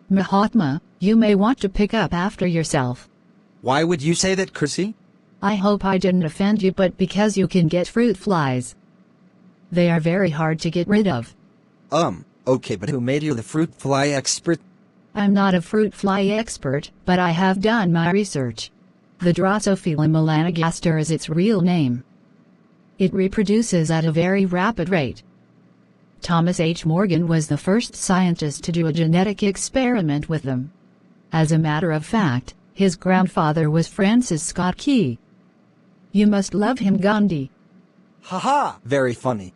Mahatma, you may want to pick up after yourself. Why would you say that, Chrissy? I hope I didn't offend you, but because you can get fruit flies. They are very hard to get rid of. Okay, but who made you the fruit fly expert? I'm not a fruit fly expert, but I have done my research. The Drosophila melanogaster is its real name. It reproduces at a very rapid rate. Thomas H. Morgan was the first scientist to do a genetic experiment with them. As a matter of fact, his grandfather was Francis Scott Key. You must love him, Gandhi. Haha, very funny.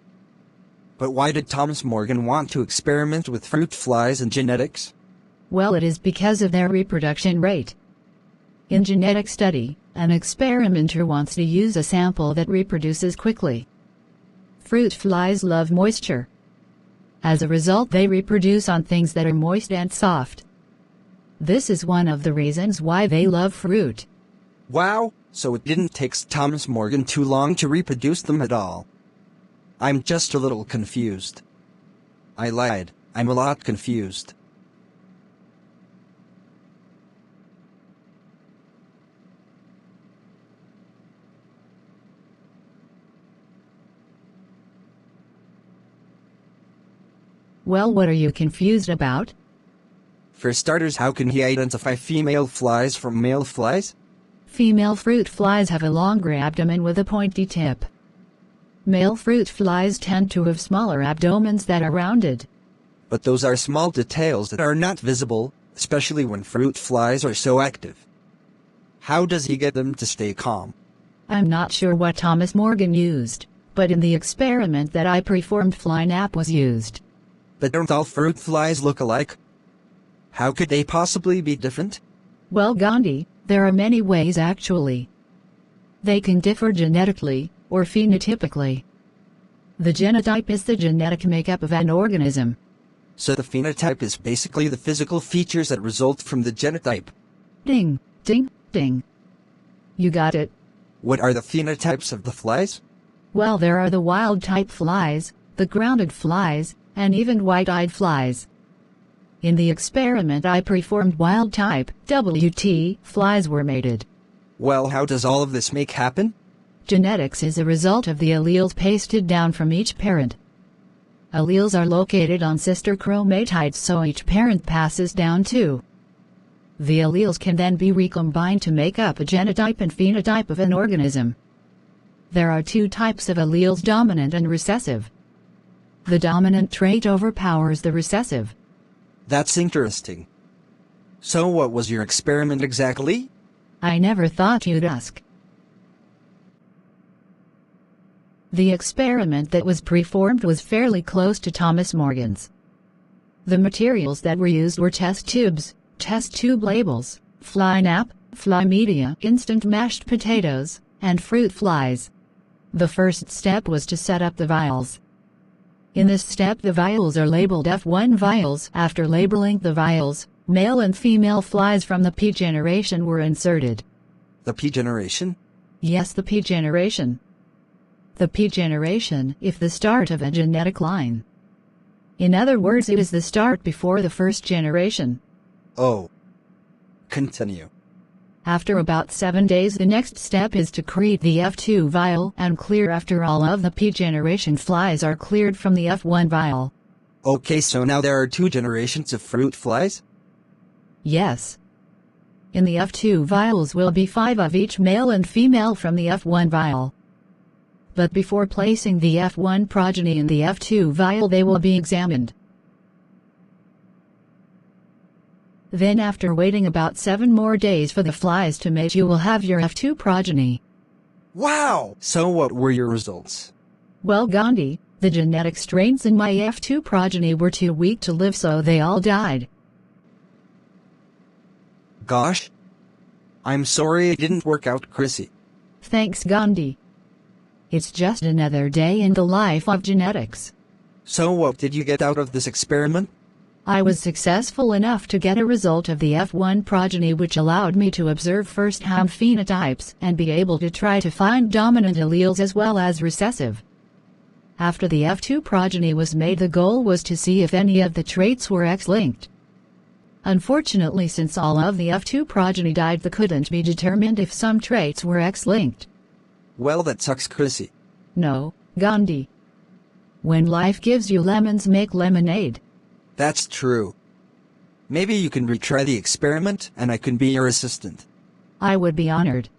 But why did Thomas Morgan want to experiment with fruit flies and genetics? Well, it is because of their reproduction rate. In genetic study, an experimenter wants to use a sample that reproduces quickly. Fruit flies love moisture. As a result, they reproduce on things that are moist and soft. This is one of the reasons why they love fruit. Wow, so it didn't take Thomas Morgan too long to reproduce them at all. I'm just a little confused. I lied, I'm a lot confused. Well, what are you confused about? For starters, how can he identify female flies from male flies? Female fruit flies have a longer abdomen with a pointy tip. Male fruit flies tend to have smaller abdomens that are rounded. But those are small details that are not visible, especially when fruit flies are so active. How does he get them to stay calm? I'm not sure what Thomas Morgan used, but in the experiment that I performed, FlyNap was used. But don't all fruit flies look alike? How could they possibly be different? Well, Gandhi, there are many ways actually. They can differ genetically, or phenotypically. The genotype is the genetic makeup of an organism. So the phenotype is basically the physical features that result from the genotype. Ding, ding, ding. You got it. What are the phenotypes of the flies? Well, there are the wild-type flies, the grounded flies, and even white-eyed flies. In the experiment I performed, wild-type, WT, flies were mated. Well, how does all of this make happen? Genetics is a result of the alleles pasted down from each parent. Alleles are located on sister chromatids, so each parent passes down two. The alleles can then be recombined to make up a genotype and phenotype of an organism. There are two types of alleles, dominant and recessive. The dominant trait overpowers the recessive. That's interesting. So what was your experiment exactly? I never thought you'd ask. The experiment that was performed was fairly close to Thomas Morgan's. The materials that were used were test tubes, test tube labels, FlyNap, fly media, instant mashed potatoes, and fruit flies. The first step was to set up the vials. In this step, the vials are labeled F1 vials. After labeling the vials, male and female flies from the P generation were inserted. The P generation? Yes, the P generation. The P generation is the start of a genetic line. In other words, it is the start before the first generation. Oh. Continue. After about 7 days, the next step is to create the F2 vial and clear after all of the P generation flies are cleared from the F1 vial. Okay, so now there are 2 generations of fruit flies? Yes. In the F2 vials will be 5 of each male and female from the F1 vial. But before placing the F1 progeny in the F2 vial, they will be examined. Then after waiting about 7 more days for the flies to mate, you will have your F2 progeny. Wow! So what were your results? Well, Gandhi, the genetic strains in my F2 progeny were too weak to live, so they all died. Gosh. I'm sorry it didn't work out, Chrissy. Thanks, Gandhi. It's just another day in the life of genetics. So what did you get out of this experiment? I was successful enough to get a result of the F1 progeny, which allowed me to observe first-hand phenotypes and be able to try to find dominant alleles as well as recessive. After the F2 progeny was made, the goal was to see if any of the traits were X-linked. Unfortunately, since all of the F2 progeny died, they couldn't be determined if some traits were X-linked. Well, that sucks, Chrissy. No, Gandhi. When life gives you lemons, make lemonade. That's true. Maybe you can retry the experiment and I can be your assistant. I would be honored.